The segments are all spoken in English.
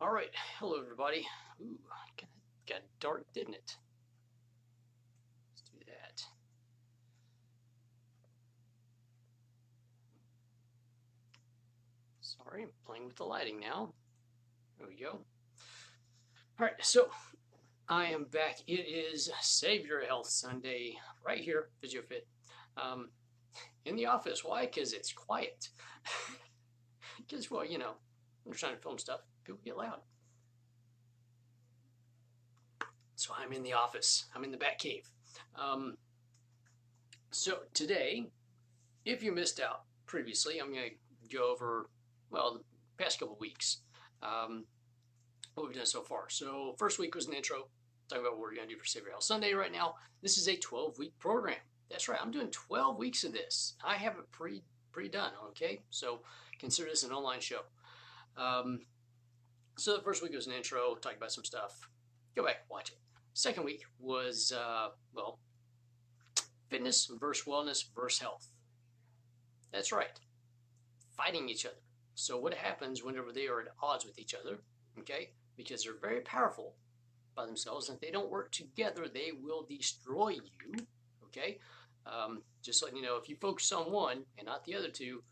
All right, hello everybody. Ooh, got dark, didn't it? Let's do that. Sorry, I'm playing with the lighting now. There we go. All right, so I am back. It is Save Your Health Sunday right here, PhysioFit, um, in the office. Why? Because it's quiet. Because, well, I'm trying to film stuff. People get loud. So I'm in the office. I'm in the Bat Cave. Um, so today, if you missed out previously, I'm going to go over, well, the past couple weeks, um, what we've done so far. So, first week was an intro, talking about what we're going to do for Save Your Health Sunday right now. This is a 12-week program. That's right, I'm doing 12 weeks of this. I have it pre-done, okay? So, consider this an online show. So, the first week was an intro, talking about some stuff. Go back, watch it. Second week was, fitness versus wellness versus health. That's right, fighting each other. So what happens whenever they are at odds with each other, okay? Because they're very powerful by themselves, and if they don't work together, they will destroy you, okay? Just letting you know, if you focus on one and not the other two,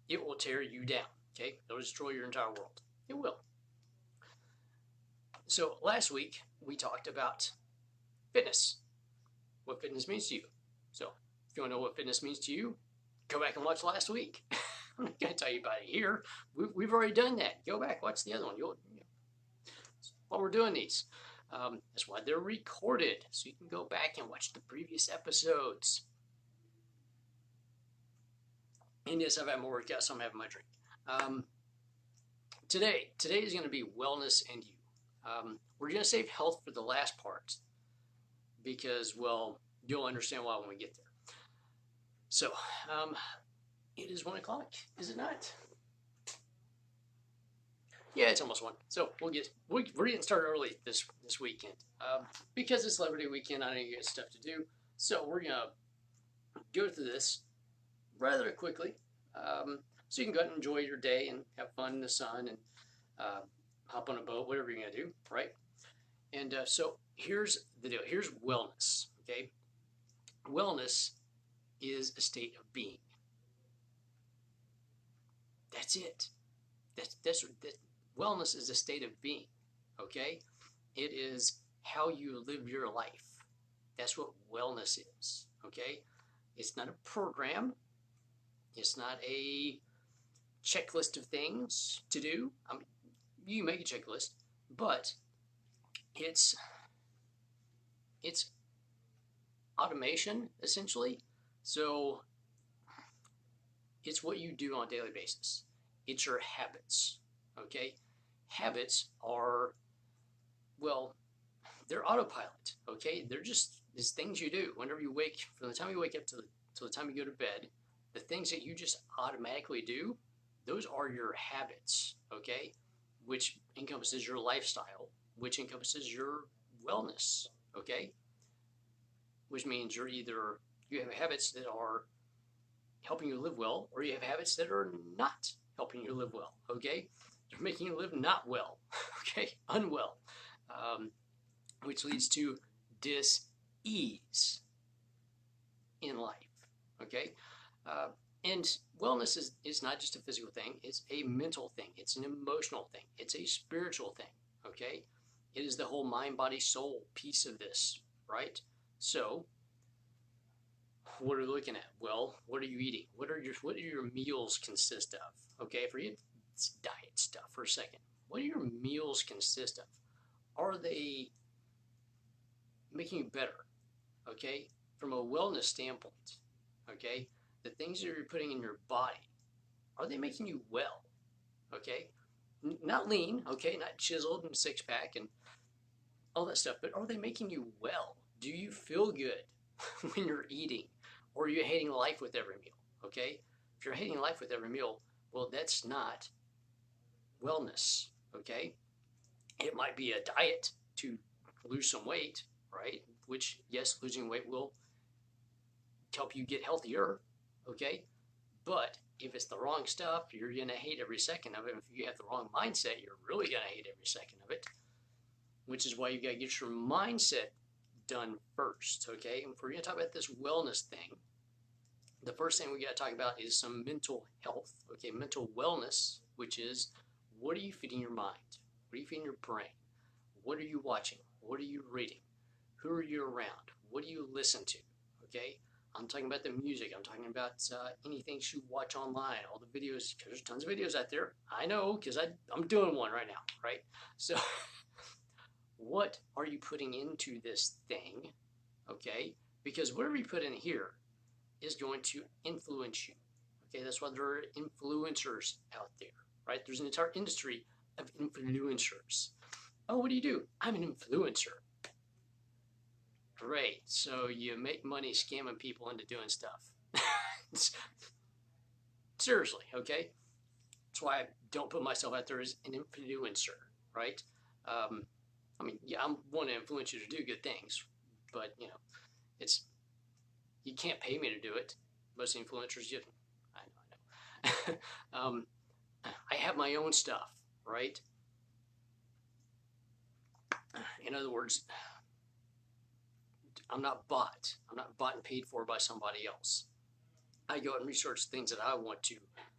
it will tear you down, okay? It'll destroy your entire world. It will. So last week, we talked about fitness, what fitness means to you. So if you want to know what fitness means to you, go back and watch last week. I'm not going to tell you about it here. We've already done that. Go back, watch the other one. While we're doing these, that's why they're recorded, so you can go back and watch the previous episodes. And yes, I've had more workout, so I'm having my drink. Today is going to be wellness and you. We're going to save health for the last part because, well, you'll understand why when we get there. So, it is 1 o'clock, is it not? Yeah, it's almost 1. So we're getting started early this weekend because it's Celebrity Weekend. I know you got stuff to do, so we're gonna go through this rather quickly, so you can go out and enjoy your day and have fun in the sun and hop on a boat, whatever you're gonna do, right? And so here's the deal. Here's wellness. Okay, wellness is a state of being. That's it. That's wellness is a state of being. Okay, it is how you live your life. That's what wellness is. Okay, it's not a program. It's not a checklist of things to do. I mean, you make a checklist, but it's automation essentially. So it's what you do on a daily basis. It's your habits. Okay, habits are, well, they're autopilot. Okay, they're just these things you do whenever you wake. From the time you wake up to the time you go to bed, the things that you just automatically do, those are your habits. Okay, which encompasses your lifestyle, which encompasses your wellness. Okay, which means you have habits that are helping you live well, or you have habits that are not helping you live well. Okay, they're making you live not well. Okay, unwell, which leads to dis-ease in life. Okay, and wellness is not just a physical thing; it's a mental thing, it's an emotional thing, it's a spiritual thing. Okay, it is the whole mind, body, soul piece of this, right? So, what are we looking at? Well, what are you eating? What do your meals consist of? Okay, forget diet stuff for a second. What do your meals consist of? Are they making you better? Okay, from a wellness standpoint. Okay, the things that you're putting in your body, are they making you well? Okay, not lean. Okay, not chiseled and 6-pack and all that stuff, but are they making you well? Do you feel good when you're eating? Or are you hating life with every meal? Okay? If you're hating life with every meal, well, that's not wellness. Okay? It might be a diet to lose some weight, right? Which, yes, losing weight will help you get healthier. Okay? But if it's the wrong stuff, you're going to hate every second of it. If you have the wrong mindset, you're really going to hate every second of it, which is why you got to get your mindset done first, okay? And if we're going to talk about this wellness thing, the first thing we got to talk about is some mental health, okay? Mental wellness, which is what are you feeding your mind? What are you feeding your brain? What are you watching? What are you reading? Who are you around? What do you listen to, okay? I'm talking about the music. I'm talking about anything you watch online, all the videos, because there's tons of videos out there. I know, because I'm doing one right now, right? So what are you putting into this thing, okay? Because whatever you put in here is going to influence you, okay? That's why there are influencers out there, right? There's an entire industry of influencers. Oh, what do? I'm an influencer. Great. So you make money scamming people into doing stuff. Seriously, okay? That's why I don't put myself out there as an influencer, right? I mean, yeah, I want to influence you to do good things, but, you know, it's, you can't pay me to do it. Most influencers, I know. I have my own stuff, right? In other words, I'm not bought. I'm not bought and paid for by somebody else. I go out and research things that I want to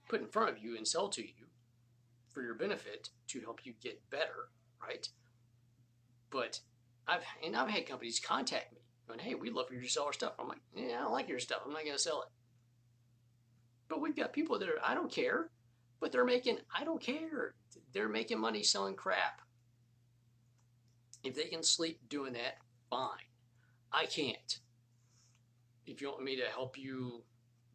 put in front of you and sell to you for your benefit to help you get better, right? But I've had companies contact me going, hey, we'd love for you to sell our stuff. I'm like, yeah, I don't like your stuff. I'm not going to sell it. But we've got people that are, I don't care, but they're making, I don't care. They're making money selling crap. If they can sleep doing that, fine. I can't. If you want me to help you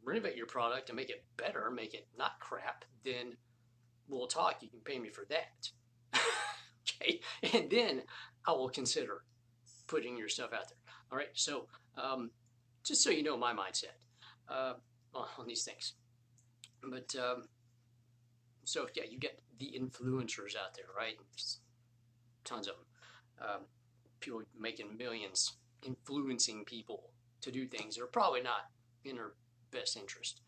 renovate your product and make it better, make it not crap, then we'll talk. You can pay me for that. Okay? And then I will consider putting your stuff out there. All right? So just so you know my mindset on these things. But so, yeah, you get the influencers out there, right? Just tons of them. People making millions, influencing people to do things that are probably not in their best interest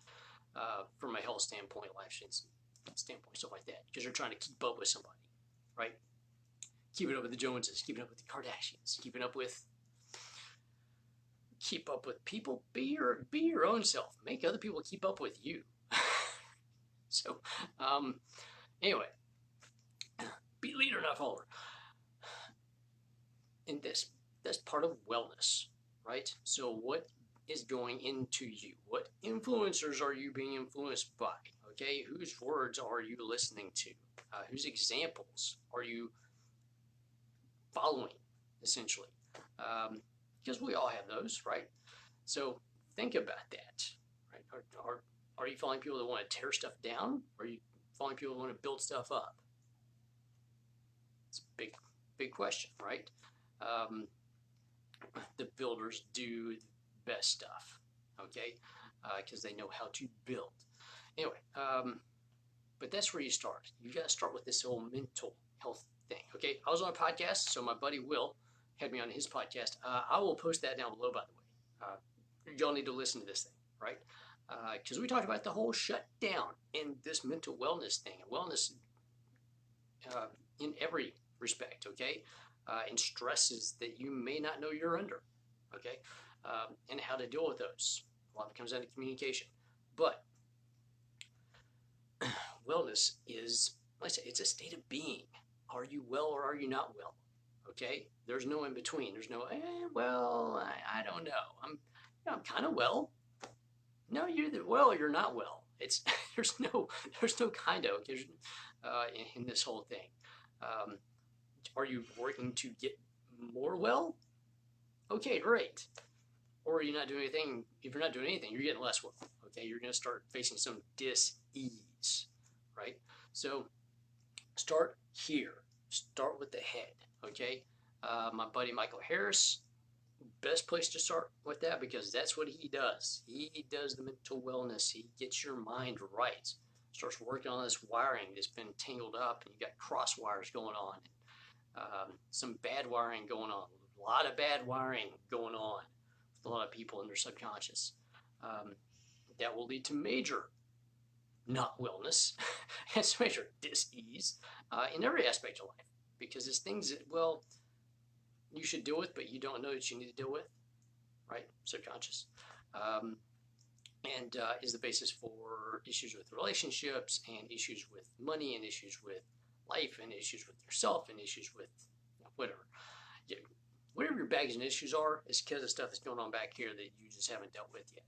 from a health standpoint, life standpoint, stuff like that, because you're trying to keep up with somebody, right? Keeping up with the Joneses, keeping up with the Kardashians, keep up with people. Be your own self. Make other people keep up with you. So, anyway, be leader, not follower. And that's part of wellness, right? So what is going into you? What influencers are you being influenced by? Okay, whose words are you listening to? Whose examples are you following, essentially? Because we all have those, right? So think about that, right? Are you following people that want to tear stuff down? Or are you following people that want to build stuff up? It's a big question, right? The builders do the best stuff, okay? Because they know how to build. Anyway, but that's where you start. You got to start with this whole mental health thing, okay? I was on a podcast, so my buddy Will had me on his podcast. I will post that down below, by the way. Y'all need to listen to this thing, right? Because we talked about the whole shutdown and this mental wellness thing, and wellness in every respect, okay? And stresses that you may not know you're under, okay? And how to deal with those. A lot of it comes down to communication. But wellness is, like I say, it's a state of being. Are you well or are you not well? Okay? There's no in between. There's no, well, I don't know. I'm kind of well. No, you're either well or you're not well. It's there's no kind of in this whole thing. Are you working to get more well? Okay, great. Or are you not doing anything? If you're not doing anything, you're getting less well. Okay, you're going to start facing some dis-ease, right? So start here. Start with the head, okay? My buddy Michael Harris, best place to start with that because that's what he does. He does the mental wellness. He gets your mind right. Starts working on this wiring that's been tangled up and you got cross wires going on. Some bad wiring going on. A lot of bad wiring going on with a lot of people in their subconscious. That will lead to major not wellness, has to measure dis-ease in every aspect of life, because it's things that, well, you should deal with, but you don't know that you need to deal with, right? Subconscious. And is the basis for issues with relationships and issues with money and issues with life and issues with yourself and issues with whatever. Yeah, whatever your baggage and issues are, it's because of stuff that's going on back here that you just haven't dealt with yet.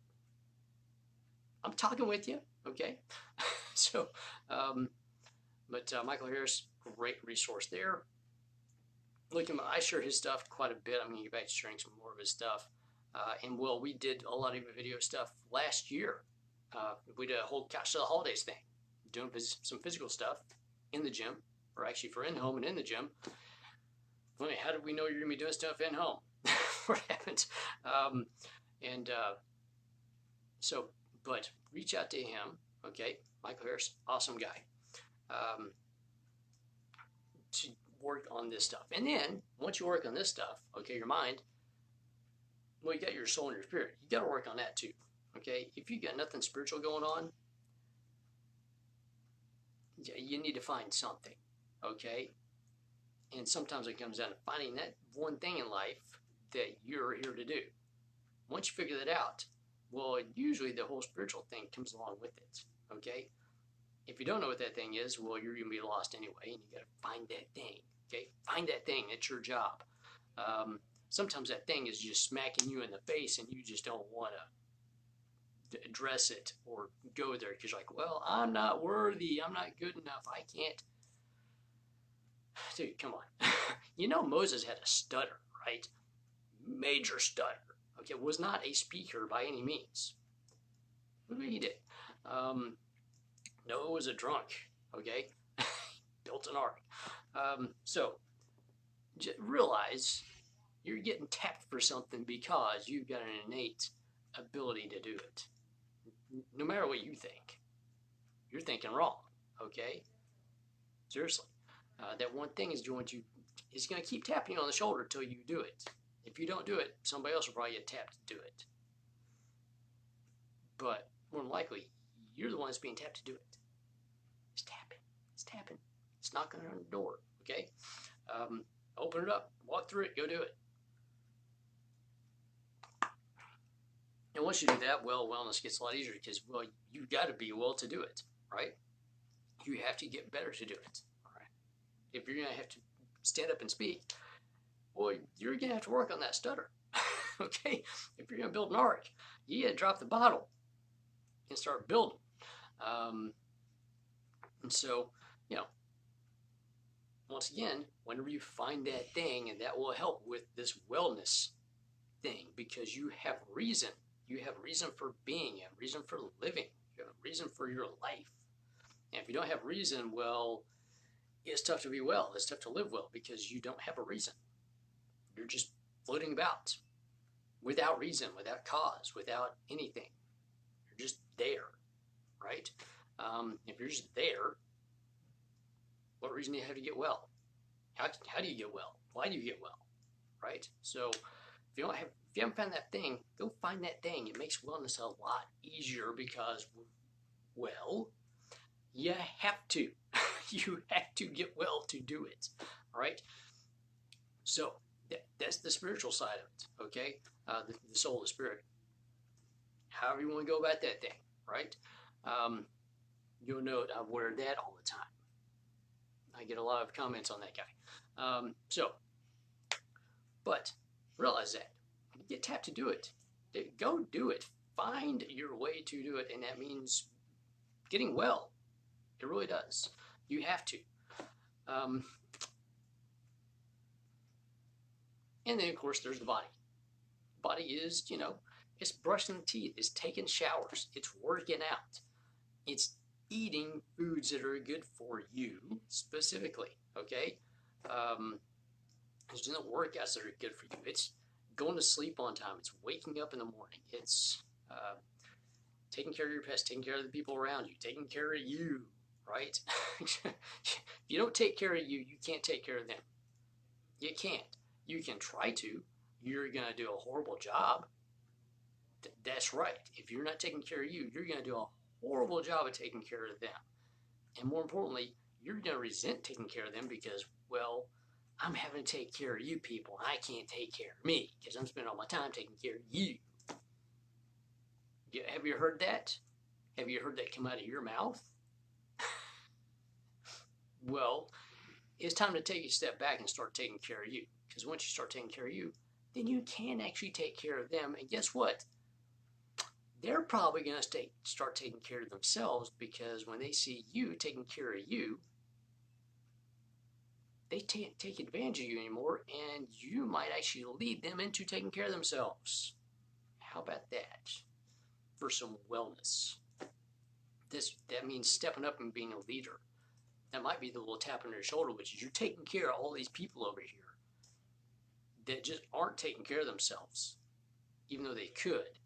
I'm talking with you, okay? So, but Michael Harris, great resource there. Look, I share his stuff quite a bit. I'm going to get back to sharing some more of his stuff. And well, we did a lot of video stuff last year. We did a whole Couch to the Holidays thing, doing some physical stuff in the gym, or actually for in home and in the gym. Funny, how did we know you're going to be doing stuff in home? What happened? So, but reach out to him, okay? Michael Harris, awesome guy, to work on this stuff. And then, once you work on this stuff, okay, your mind, well, you got your soul and your spirit. You got to work on that too, okay? If you got nothing spiritual going on, you need to find something, okay? And sometimes it comes down to finding that one thing in life that you're here to do. Once you figure that out, well, usually the whole spiritual thing comes along with it, okay? If you don't know what that thing is, well, you're going to be lost anyway, and you got to find that thing, okay? Find that thing. It's your job. Sometimes that thing is just smacking you in the face, and you just don't want to address it or go there because you're like, well, I'm not worthy. I'm not good enough. I can't. Dude, come on. You know Moses had a stutter, right? Major stutter. Okay, was not a speaker by any means. Look what he did. Noah was a drunk, okay? Built an ark. So, realize you're getting tapped for something because you've got an innate ability to do it. No matter what you think, you're thinking wrong, okay? Seriously. That one thing is going to keep tapping you on the shoulder until you do it. If you don't do it, somebody else will probably get tapped to do it. But more than likely, you're the one that's being tapped to do it. It's tapping. It's tapping. It's knocking on the door, okay? Open it up. Walk through it. Go do it. And once you do that, well, wellness gets a lot easier because, well, you've got to be well to do it, right? You have to get better to do it, all right? If you're going to have to stand up and speak, well, you're going to have to work on that stutter, okay? If you're going to build an ark, you got to drop the bottle and start building. And so, once again, whenever you find that thing, and that will help with this wellness thing, because you have reason. You have reason for being. You have reason for living. You have a reason for your life. And if you don't have reason, well, it's tough to be well. It's tough to live well because you don't have a reason. You're just floating about without reason, without cause, without anything. You're just there, right? If you're just there, what reason do you have to get well? How do you get well? Why do you get well, right? So if you haven't found that thing, go find that thing. It makes wellness a lot easier because, well, you have to. You have to get well to do it, all right? So that's the spiritual side of it, okay? The soul, the spirit. However you want to go about that thing, right? You'll note I wear that all the time. I get a lot of comments on that guy. But realize that. Get tapped to do it. Go do it. Find your way to do it, and that means getting well. It really does. You have to. And then, of course, there's the body. Body is, it's brushing teeth, it's taking showers, it's working out, it's eating foods that are good for you specifically, okay? It's doing the workouts that are good for you. It's going to sleep on time. It's waking up in the morning. It's taking care of your pets, taking care of the people around you, taking care of you, right? If you don't take care of you, you can't take care of them. You can't. You can try to. You're going to do a horrible job. That's right. If you're not taking care of you, you're going to do a horrible job of taking care of them. And more importantly, you're going to resent taking care of them because, well, I'm having to take care of you people. I can't take care of me because I'm spending all my time taking care of you. Have you heard that? Have you heard that come out of your mouth? Well, it's time to take a step back and start taking care of you. Because once you start taking care of you, then you can actually take care of them. And guess what? They're probably going to start taking care of themselves, because when they see you taking care of you, they can't take advantage of you anymore, and you might actually lead them into taking care of themselves. How about that? For some wellness. That means stepping up and being a leader. That might be the little tap on your shoulder, which is you're taking care of all these people over here that just aren't taking care of themselves, even though they could,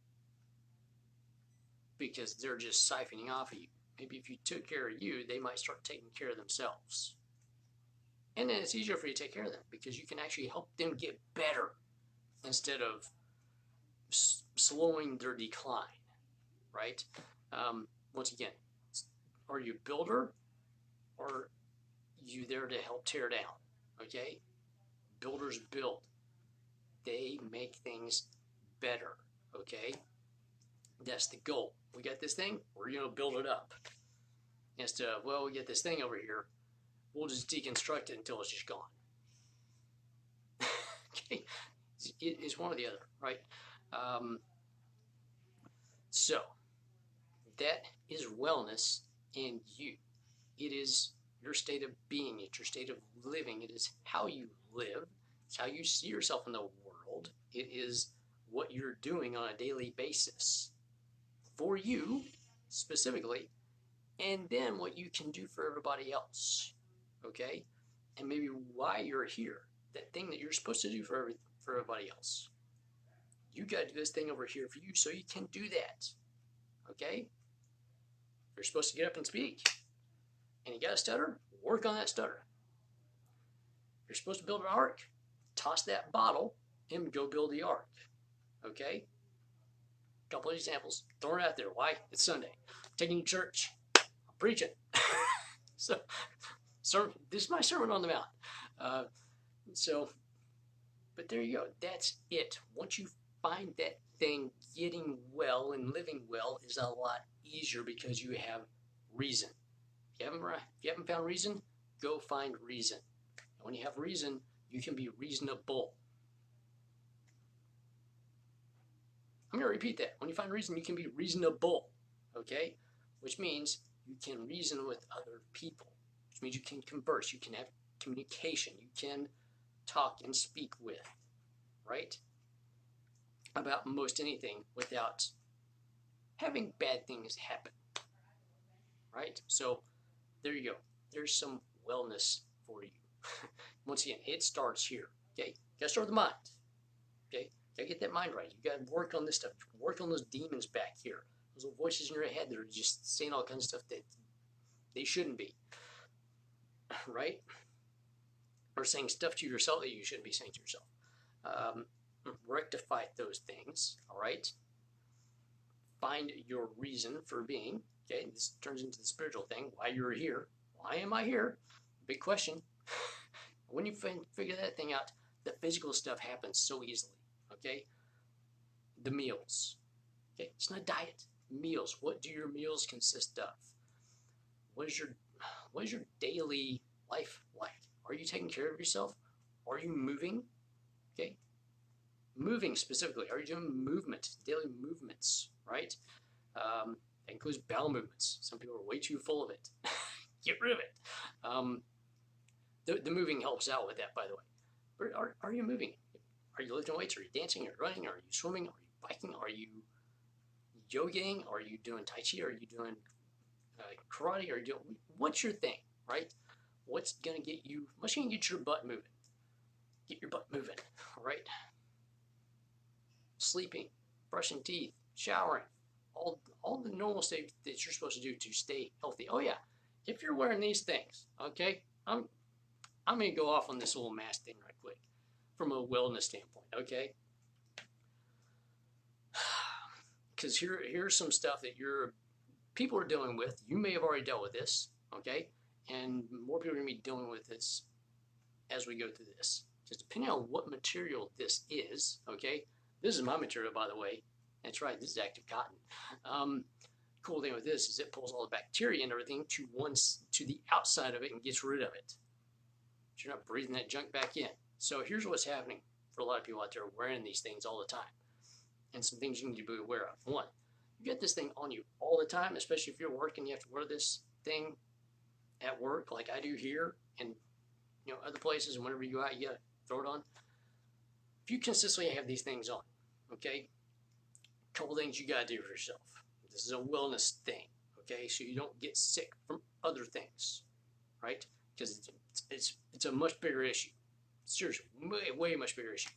because they're just siphoning off of you. Maybe if you took care of you, they might start taking care of themselves. And then it's easier for you to take care of them because you can actually help them get better instead of slowing their decline, right? Once again, are you a builder or are you there to help tear down? Okay? Builders build. They make things better, okay? That's the goal. We got this thing, we're going to build it up. Instead of, well, we get this thing over here, we'll just deconstruct it until it's just gone. Okay? It's one or the other, right? So, that is wellness in you. It is your state of being. It's your state of living. It is how you live. It's how you see yourself in the world. It is what you're doing on a daily basis for you specifically, and then what you can do for everybody else, okay? And maybe why you're here, that thing that you're supposed to do for everybody else. You got to do this thing over here for you so you can do that, okay? You're supposed to get up and speak, and you got to stutter, work on that stutter. You're supposed to build an ark, toss that bottle and go build the ark, okay? Couple of examples, throwing it out there. Why? It's Sunday. I'm taking you to church. I'm preaching. So this is my Sermon on the Mount. But there you go. That's it. Once you find that thing, getting well and living well is a lot easier because you have reason. If you haven't found reason, go find reason. And when you have reason, you can be reasonable. I'm going to repeat that. When you find reason, you can be reasonable, okay? Which means you can reason with other people, which means you can converse, you can have communication, you can talk and speak with, right? About most anything without having bad things happen, right? So there you go. There's some wellness for you. Once again, it starts here, okay? You got to start with the mind, okay? You gotta get that mind right. You gotta work on this stuff. Work on those demons back here. Those little voices in your head that are just saying all kinds of stuff that they shouldn't be. Right? Or saying stuff to yourself that you shouldn't be saying to yourself. Rectify those things, all right? Find your reason for being. Okay, this turns into the spiritual thing. Why you're here. Why am I here? Big question. When you figure that thing out, the physical stuff happens so easily. Okay, the meals. Okay, it's not diet. Meals. What do your meals consist of? What is your daily life like? Are you taking care of yourself? Are you moving? Okay, moving specifically. Are you doing movement? Daily movements, right? That includes bowel movements. Some people are way too full of it. Get rid of it. The moving helps out with that, by the way. But are you moving? Are you lifting weights? Are you dancing? Are you running? Are you swimming? Are you biking? Are you yogaing? Are you doing Tai Chi? Are you doing karate? Are you doing, what's your thing, right? What's going to get your butt moving? Get your butt moving, all right? Sleeping, brushing teeth, showering, all the normal stuff that you're supposed to do to stay healthy. Oh yeah, if you're wearing these things, okay, I'm going to go off on this little mask thing right quick. From a wellness standpoint, okay? Because here's some stuff that you're people are dealing with. You may have already dealt with this, okay? And more people are going to be dealing with this as we go through this. Just depending on what material this is, okay? This is my material, by the way. That's right, this is active cotton. Cool thing with this is it pulls all the bacteria and everything to the outside of it and gets rid of it. So you're not breathing that junk back in. So here's what's happening for a lot of people out there wearing these things all the time. And some things you need to be aware of. One, you get this thing on you all the time, especially if you're working, you have to wear this thing at work like I do here and other places, and whenever you go out, you gotta throw it on. If you consistently have these things on, okay, a couple things you gotta do for yourself. This is a wellness thing, okay, so you don't get sick from other things, right? Because it's a much bigger issue. Seriously, way much bigger issue.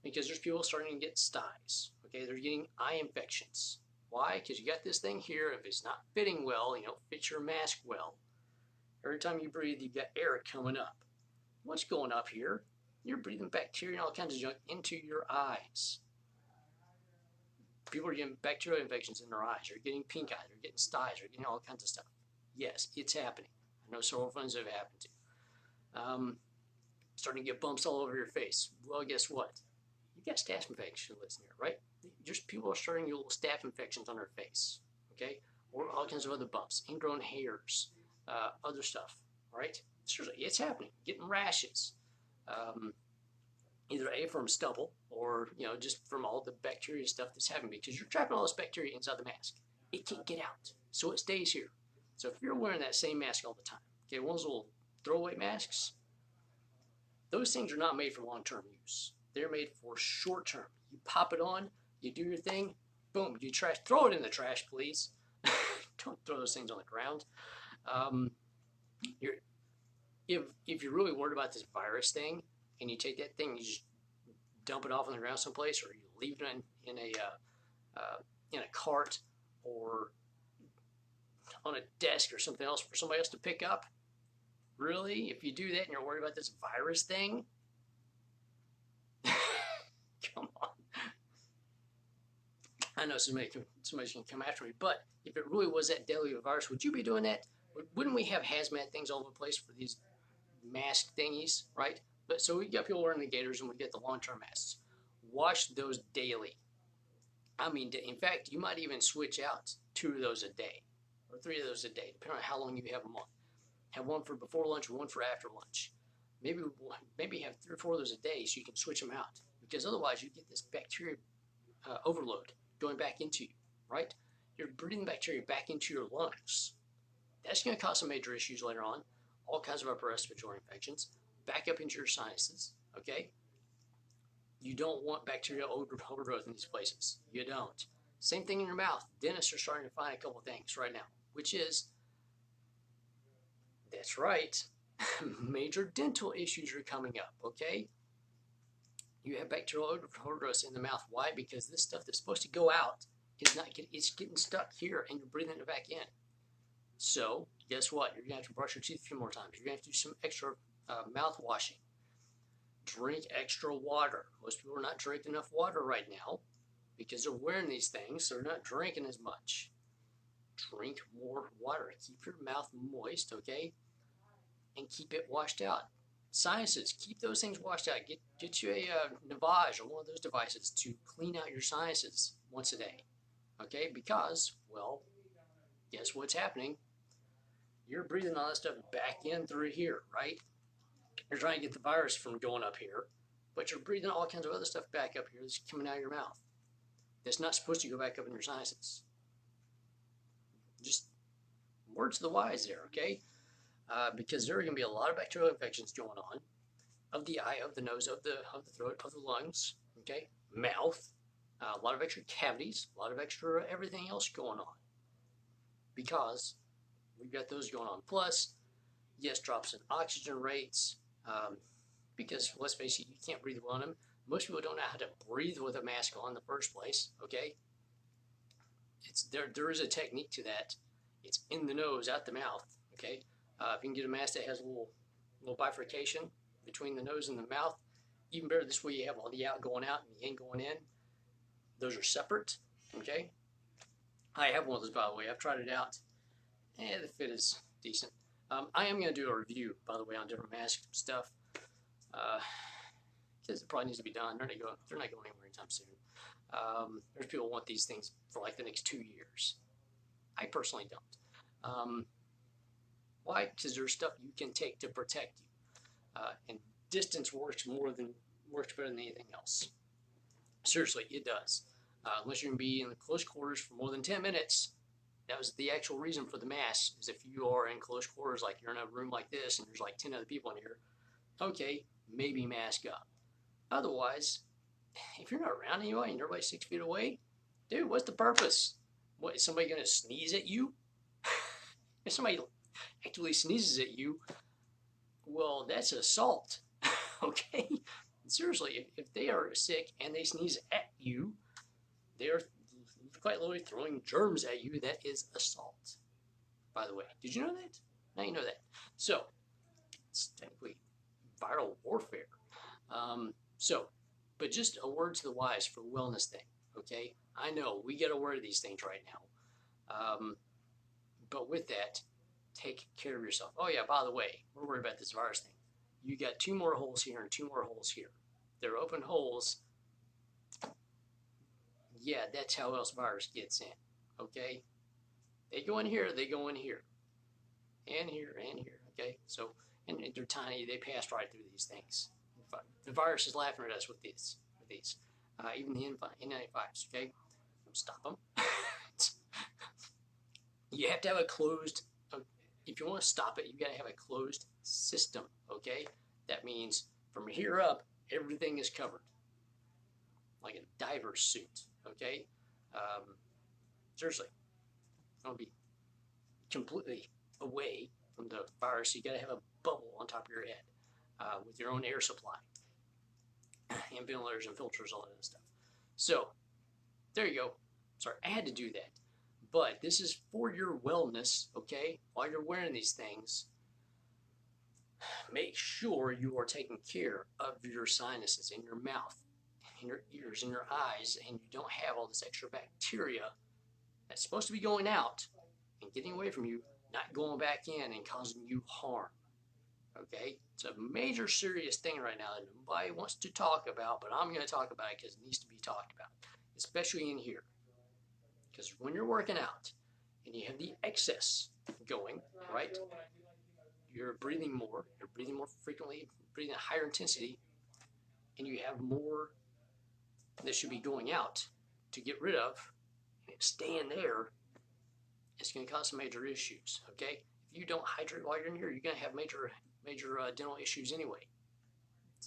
Because there's people starting to get styes, okay? They're getting eye infections. Why? Because you got this thing here, if it's not fitting well, fit your mask well. Every time you breathe, you got air coming up. What's going up here? You're breathing bacteria and all kinds of junk into your eyes. People are getting bacterial infections in their eyes. They're getting pink eye. They're getting styes. They're getting all kinds of stuff. Yes, it's happening. I know several friends have happened to. Starting to get bumps all over your face. Well, guess what? You got staph infections in there, right? Just people are starting to get little staph infections on their face, okay? Or all kinds of other bumps, ingrown hairs, other stuff, right? Seriously, it's happening. Getting rashes, either from stubble or just from all the bacteria stuff that's happening because you're trapping all this bacteria inside the mask. It can't get out, so it stays here. So if you're wearing that same mask all the time, okay, one of those little throwaway masks, those things are not made for long-term use. They're made for short-term. You pop it on, you do your thing, boom, you trash. Throw it in the trash, please. Don't throw those things on the ground. If you're really worried about this virus thing, and you take that thing, and you just dump it off on the ground someplace, or you leave it in a cart or on a desk or something else for somebody else to pick up. Really? If you do that and you're worried about this virus thing? Come on. I know somebody's going to come after me, but if it really was that deadly of a virus, would you be doing that? Wouldn't we have hazmat things all over the place for these mask thingies, right? But so we got people wearing the gaiters and we get the long-term masks. Wash those daily. I mean, in fact, you might even switch out 2 of those a day or 3 of those a day, depending on how long you have them on. Have one for before lunch or one for after lunch. Maybe have 3 or 4 of those a day so you can switch them out. Because otherwise you get this bacteria overload going back into you, right? You're breathing bacteria back into your lungs. That's going to cause some major issues later on. All kinds of upper respiratory infections. Back up into your sinuses, okay? You don't want bacterial overgrowth in these places. You don't. Same thing in your mouth. Dentists are starting to find a couple things right now, which is, that's right, major dental issues are coming up, okay? You have bacterial overgrowth in the mouth. Why? Because this stuff that's supposed to go out it's getting stuck here and you're breathing it back in. So, guess what? You're going to have to brush your teeth a few more times. You're going to have to do some extra mouth washing. Drink extra water. Most people are not drinking enough water right now because they're wearing these things, so they're not drinking as much. Drink more water. Keep your mouth moist, okay? And keep it washed out. Sinuses, keep those things washed out. Get you a Navage or one of those devices to clean out your sinuses once a day, okay? Because, well, guess what's happening? You're breathing all that stuff back in through here, right? You're trying to get the virus from going up here, but you're breathing all kinds of other stuff back up here that's coming out of your mouth. That's not supposed to go back up in your sinuses. Just words to the wise there, okay? Because there are going to be a lot of bacterial infections going on of the eye, of the nose, of the throat, of the lungs, okay? Mouth, a lot of extra cavities, a lot of extra everything else going on because we've got those going on. Plus, yes, drops in oxygen rates because, let's face it, you can't breathe well in them. Most people don't know how to breathe with a mask on in the first place, okay? There is a technique to that. It's in the nose, out the mouth, okay? If you can get a mask that has a little bifurcation between the nose and the mouth, even better. This way you have all the out going out and the in going in. Those are separate, okay? I have one of those, by the way. I've tried it out. The fit is decent. I am going to do a review, by the way, on different mask stuff. Because it probably needs to be done. They're not going anywhere anytime soon. There's people who want these things for like the next 2 years. I personally don't. Why? Because there's stuff you can take to protect you. And distance works better than anything else. Seriously, it does. Unless you're going to be in the close quarters for more than 10 minutes. That was the actual reason for the mask, is if you are in close quarters, like you're in a room like this and there's like 10 other people in here, okay, maybe mask up. Otherwise, if you're not around anybody and everybody's 6 feet away, dude, what's the purpose? What, is somebody going to sneeze at you? If somebody actively sneezes at you, well, that's assault. Okay? Seriously, if they are sick and they sneeze at you, they are quite literally throwing germs at you. That is assault, by the way. Did you know that? Now you know that. So, it's technically viral warfare. But just a word to the wise for the wellness thing, okay? I know we get aware of these things right now. But with that, take care of yourself. Oh yeah, by the way, we're worried about this virus thing. You got 2 more holes here and 2 more holes here. They're open holes. Yeah, that's how else virus gets in, okay? They go in here, they go in here. And here, and here, okay? So, and they're tiny, they pass right through these things. The virus is laughing at us with these. Even the N95s, okay? Don't stop them. You have to have a closed, if you want to stop it, you got to have a closed system, okay? That means from here up, everything is covered. Like a diver's suit, okay? Seriously, don't be completely away from the virus. You got to have a bubble on top of your head with your own air supply and ventilators and filters, all that stuff. So there you go. Sorry, I had to do that. But this is for your wellness, okay? While you're wearing these things, make sure you are taking care of your sinuses in your mouth, in your ears, in your eyes, and you don't have all this extra bacteria that's supposed to be going out and getting away from you, not going back in and causing you harm. Okay? It's a major serious thing right now that nobody wants to talk about, but I'm going to talk about it because it needs to be talked about, especially in here. Because when you're working out and you have the excess going, right? You're breathing more frequently, breathing at higher intensity, and you have more that should be going out to get rid of, and it's staying there, it's going to cause some major issues, okay? If you don't hydrate while you're in here, you're going to have major dental issues anyway.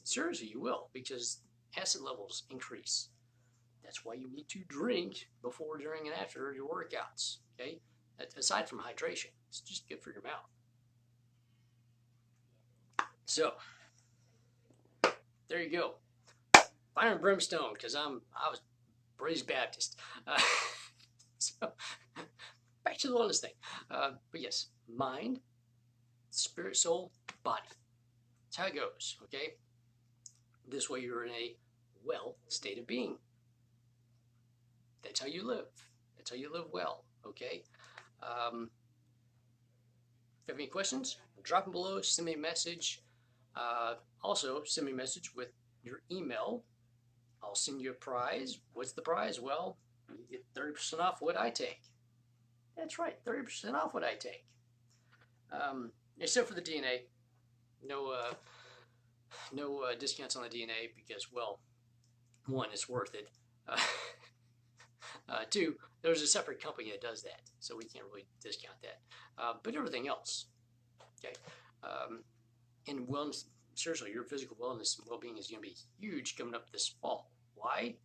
Seriously, you will, because acid levels increase. That's why you need to drink before, during, and after your workouts, okay? Aside from hydration, it's just good for your mouth. So, there you go. Fire and brimstone, because I was raised Baptist. So, back to the wellness thing. But yes, mind, spirit, soul, body. That's how it goes, okay? This way you're in a well state of being. That's how you live. That's how you live well, okay? If you have any questions, drop them below, send me a message. Also, send me a message with your email. I'll send you a prize. What's the prize? Well, you get 30% off what I take. That's right, 30% off what I take. Except for the DNA. No discounts on the DNA because, well, one, it's worth it. 2, there's a separate company that does that, so we can't really discount that. But everything else, okay? And wellness, seriously, your physical wellness and well-being is going to be huge coming up this fall. Why?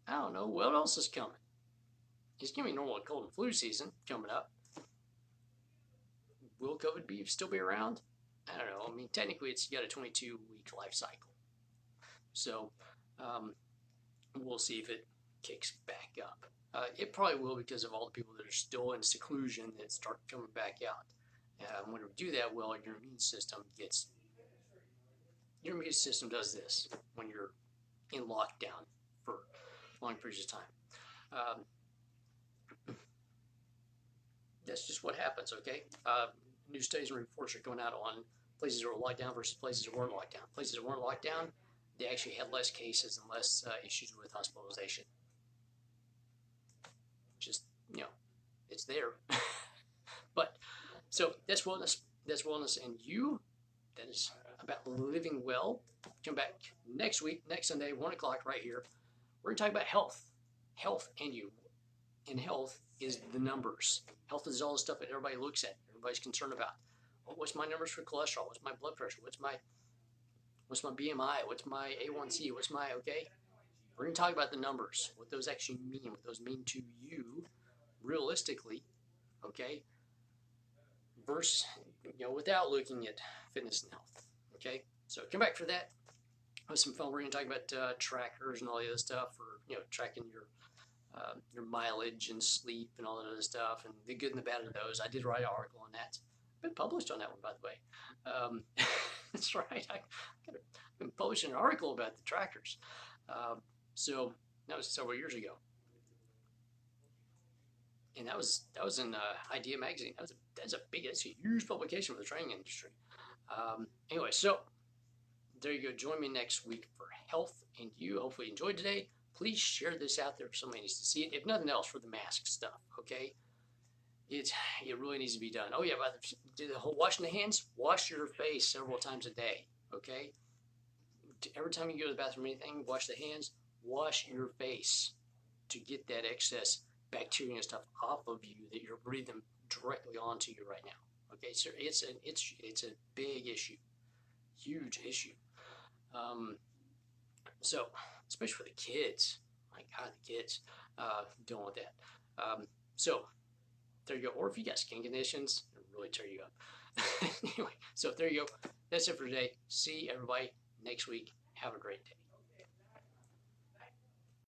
I don't know. What else is coming? It's going to be normal cold and flu season coming up. Will COVID still be around? I don't know. I mean, technically, it's got a 22-week life cycle. So, we'll see if it kicks back up. It probably will because of all the people that are still in seclusion that start coming back out. When we do that, well, your immune system does this when you're in lockdown for long periods of time. that's just what happens, okay? New studies and reports are coming out on places that were locked down versus places that weren't locked down. Places that weren't locked down, they actually had less cases and less issues with hospitalization. Just, you know, it's there. But, so that's wellness. That's wellness. And you, that is about living well. Come back next week, next Sunday, 1 o'clock right here. We're going to talk about health. Health and you. And health is the numbers. Health is all the stuff that everybody looks at, everybody's concerned about. Well, what's my numbers for cholesterol? What's my blood pressure? What's my BMI? What's my A1C? What's my, okay? We're going to talk about the numbers, what those actually mean, what those mean to you realistically, okay? Versus, without looking at fitness and health, okay? So come back for that. Have some fun. We're going to talk about trackers and all the other stuff for, tracking your mileage and sleep and all that other stuff, and the good and the bad of those. I did write an article on that. I've been published on that one, by the way. That's right. I've been publishing an article about the trackers. So that was several years ago, and that was in Idea Magazine. That's a huge publication for the training industry. Anyway, so there you go. Join me next week for health and you. Hopefully you enjoyed today. Please share this out there if somebody needs to see it. If nothing else, for the mask stuff, okay? It really needs to be done. Oh yeah, by the whole washing the hands, wash your face several times a day, okay? Every time you go to the bathroom or anything, wash the hands, wash your face to get that excess bacteria and stuff off of you that you're breathing directly onto you right now. Okay, so it's a big issue, huge issue. So especially for the kids, my God, the kids dealing with that. So there you go. Or if you got skin conditions, it'll really tear you up. Anyway, so there you go. That's it for today. See everybody next week. Have a great day.